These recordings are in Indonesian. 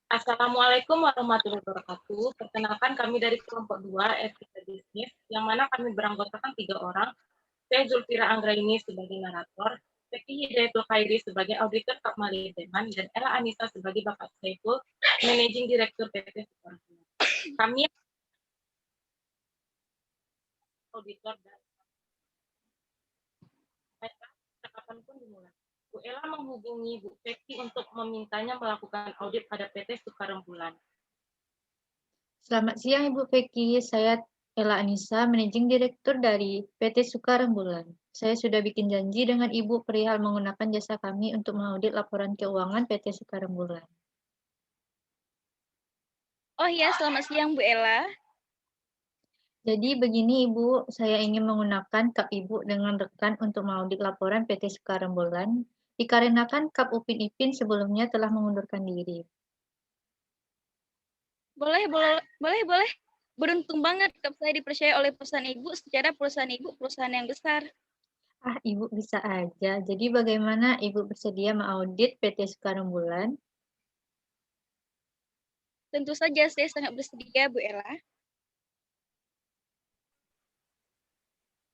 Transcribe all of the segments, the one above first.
Assalamualaikum warahmatullahi wabarakatuh. Perkenalkan kami dari kelompok 2 Etika Bisnis, yang mana kami beranggotakan 3 orang. Saya Zulfira Anggraini sebagai narator, Zeki Hidayatul Khairi sebagai auditor Kak Malideman, dan Ella Anissa sebagai Bapak Saiful, Managing Director PT Sukarman. Kami auditor dan kapanpun dimulai. Bu Ella menghubungi Bu Zeki untuk memintanya melakukan audit pada PT Sukarembulan. Selamat siang Ibu Peki, saya Ella Anissa, Managing Director dari PT Sukarembulan. Saya sudah bikin janji dengan Ibu perihal menggunakan jasa kami untuk mengaudit laporan keuangan PT Sukarembulan. Oh iya, selamat siang Bu Ella. Jadi begini Ibu, saya ingin menggunakan Kap Ibu dengan rekan untuk mengaudit laporan PT Sukarembulan, dikarenakan Kap Upin Ipin sebelumnya telah mengundurkan diri. Boleh. Beruntung banget Kap saya dipercaya oleh perusahaan Ibu, secara perusahaan Ibu perusahaan yang besar. Ibu bisa aja. Jadi bagaimana Ibu bersedia mengaudit PT Sukarembulan? Tentu saja saya sangat bersedia Bu Ella.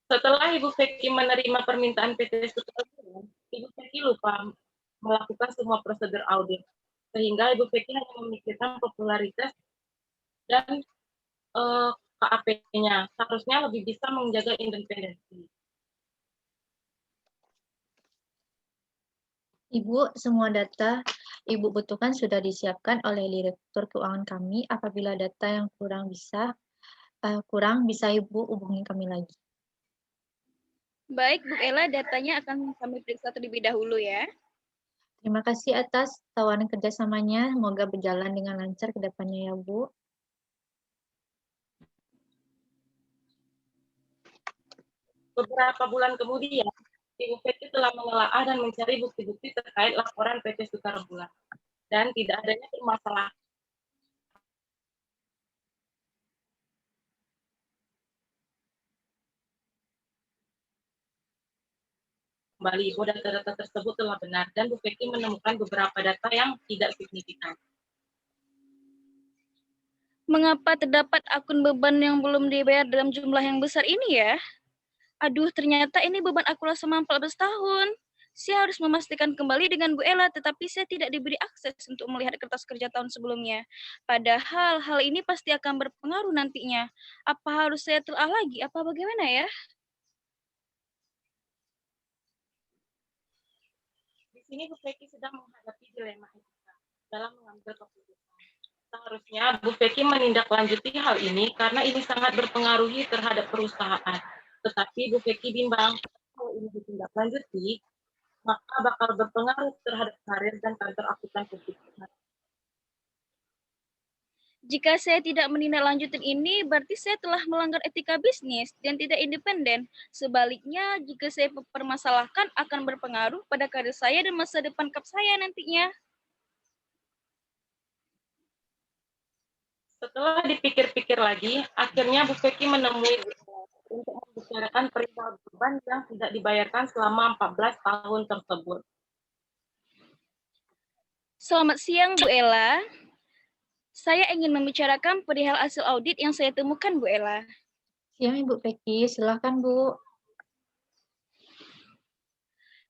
Setelah Ibu Zeki menerima permintaan PT Sukarembulan, Ibu Zeki lupa melakukan semua prosedur audit, sehingga Ibu Zeki hanya memikirkan popularitas dan KAP-nya. Seharusnya lebih bisa menjaga independensi. Ibu, semua data Ibu butuhkan sudah disiapkan oleh Direktur Keuangan kami. Apabila data yang kurang bisa Ibu hubungi kami lagi. Baik Bu Ella, datanya akan kami periksa terlebih dahulu ya. Terima kasih atas tawaran kerjasamanya. Semoga berjalan dengan lancar ke depannya ya Bu. Beberapa bulan kemudian, Ibu Zeki telah menelaah dan mencari bukti-bukti terkait laporan PT Sukarembulan dan tidak adanya permasalahan kembali bahwa data-data tersebut telah benar dan Bu Zeki menemukan beberapa data yang tidak signifikan. Mengapa terdapat akun beban yang belum dibayar dalam jumlah yang besar ini ya? Aduh, ternyata ini beban akun selama 14 tahun. Saya harus memastikan kembali dengan Bu Ella, tetapi saya tidak diberi akses untuk melihat kertas kerja tahun sebelumnya. Padahal hal ini pasti akan berpengaruh nantinya. Apa harus saya telah lagi? Apa bagaimana ya? Di sini Bu Zeki sedang menghadapi dilema etika dalam mengambil keputusan. Seharusnya Bu Zeki menindaklanjuti hal ini karena ini sangat berpengaruhi terhadap perusahaan. Tetapi Bu Zeki bimbang kalau ini ditindaklanjuti, maka bakal berpengaruh terhadap karir dan kantor akuntan publik. Jika saya tidak menindaklanjuti ini, berarti saya telah melanggar etika bisnis dan tidak independen. Sebaliknya, jika saya permasalahkan akan berpengaruh pada karir saya dan masa depan kap saya nantinya. Setelah dipikir-pikir lagi, akhirnya Bu Zeki menemui untuk membicarakan perihal beban yang tidak dibayarkan selama 14 tahun tersebut. Selamat siang, Bu Ella. Saya ingin membicarakan perihal hasil audit yang saya temukan, Bu Ella. Siang Ibu Peki, silakan Bu.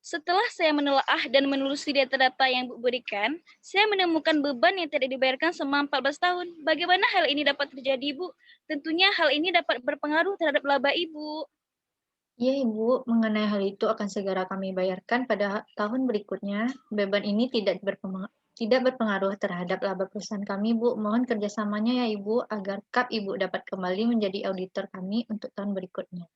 Setelah saya menelaah dan menelusuri data-data yang Bu berikan, saya menemukan beban yang tidak dibayarkan selama 14 tahun. Bagaimana hal ini dapat terjadi, Bu? Tentunya hal ini dapat berpengaruh terhadap laba Ibu. Iya Ibu, mengenai hal itu akan segera kami bayarkan pada tahun berikutnya. Beban ini tidak berpengaruh terhadap laba perusahaan kami, Bu. Mohon kerjasamanya ya Ibu, agar Kap Ibu dapat kembali menjadi auditor kami untuk tahun berikutnya.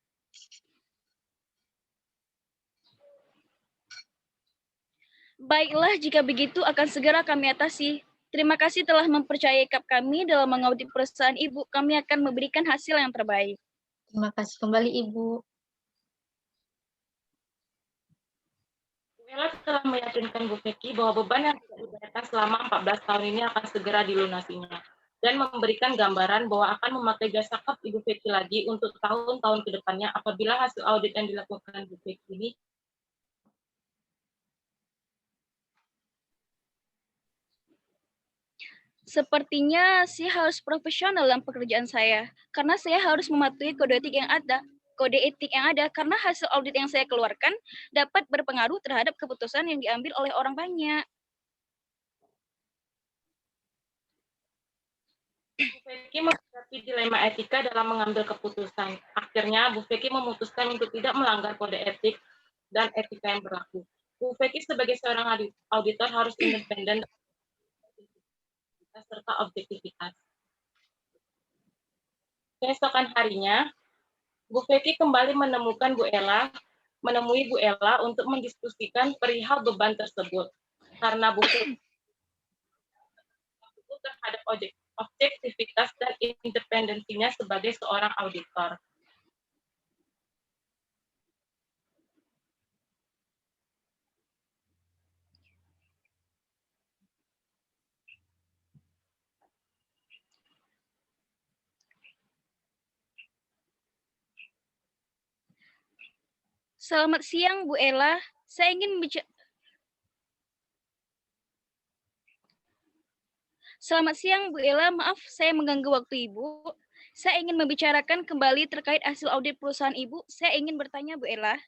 Baiklah, jika begitu akan segera kami atasi. Terima kasih telah mempercayai Kap kami dalam mengaudit perusahaan Ibu. Kami akan memberikan hasil yang terbaik. Terima kasih kembali Ibu. Bu Ella telah meyakinkan Bu Zeki bahwa beban yang tidak dibayarkan selama 14 tahun ini akan segera dilunasinya dan memberikan gambaran bahwa akan memakai jasa Kap Ibu Zeki lagi untuk tahun-tahun ke depannya apabila hasil audit yang dilakukan Bu Zeki ini Sepertinya saya harus profesional dalam pekerjaan saya, karena saya harus mematuhi kode etik yang ada. Kode etik yang ada karena hasil audit yang saya keluarkan dapat berpengaruh terhadap keputusan yang diambil oleh orang banyak. Bu Feki menghadapi dilema etika dalam mengambil keputusan. Akhirnya, Bu Feki memutuskan untuk tidak melanggar kode etik dan etika yang berlaku. Bu Feki sebagai seorang auditor harus independen serta objektivitas. Keesokan harinya, Bu Feki kembali menemui Bu Ella untuk mendiskusikan perihal beban tersebut. Karena Bu Feki terhadap objektivitas dan independensinya sebagai seorang auditor. Selamat siang, Bu Ella. Saya ingin Selamat siang, Bu Ella. Maaf, saya mengganggu waktu Ibu. Saya ingin membicarakan kembali terkait hasil audit perusahaan Ibu. Saya ingin bertanya, Bu Ella.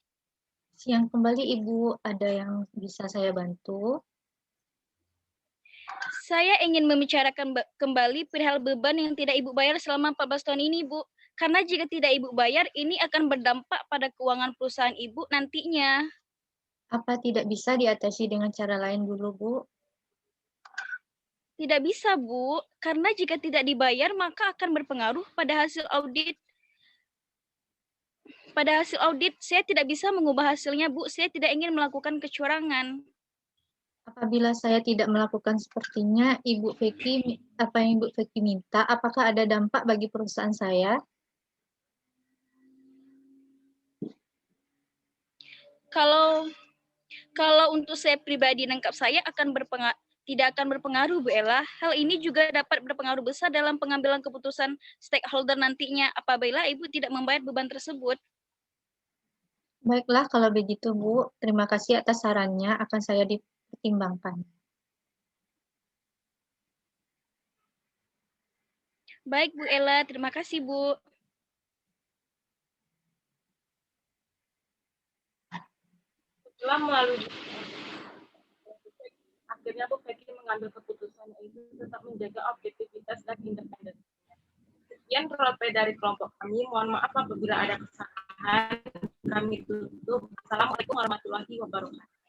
Siang kembali Ibu, ada yang bisa saya bantu? Saya ingin membicarakan kembali perihal beban yang tidak Ibu bayar selama 14 tahun ini, Bu. Karena jika tidak Ibu bayar, ini akan berdampak pada keuangan perusahaan Ibu nantinya. Apa tidak bisa diatasi dengan cara lain dulu, Bu? Tidak bisa, Bu. Karena jika tidak dibayar, maka akan berpengaruh pada hasil audit. Pada hasil audit, saya tidak bisa mengubah hasilnya, Bu. Saya tidak ingin melakukan kecurangan. Apabila saya tidak melakukan sepertinya, apa yang Ibu Feki minta, apakah ada dampak bagi perusahaan saya? Kalau untuk saya pribadi nangkap saya tidak akan berpengaruh, Bu Ella. Hal ini juga dapat berpengaruh besar dalam pengambilan keputusan stakeholder nantinya apabila Ibu tidak membayar beban tersebut. Baiklah, kalau begitu, Bu. Terima kasih atas sarannya, akan saya dipertimbangkan. Baik, Bu Ella. Terima kasih, Bu. Setelah melalui akhirnya Bu Feki mengambil keputusan yaitu tetap menjaga objektivitas dan independensi. Sekian role dari kelompok kami. Mohon maaf apabila ada kesalahan. Kami tutup. Assalamualaikum warahmatullahi wabarakatuh.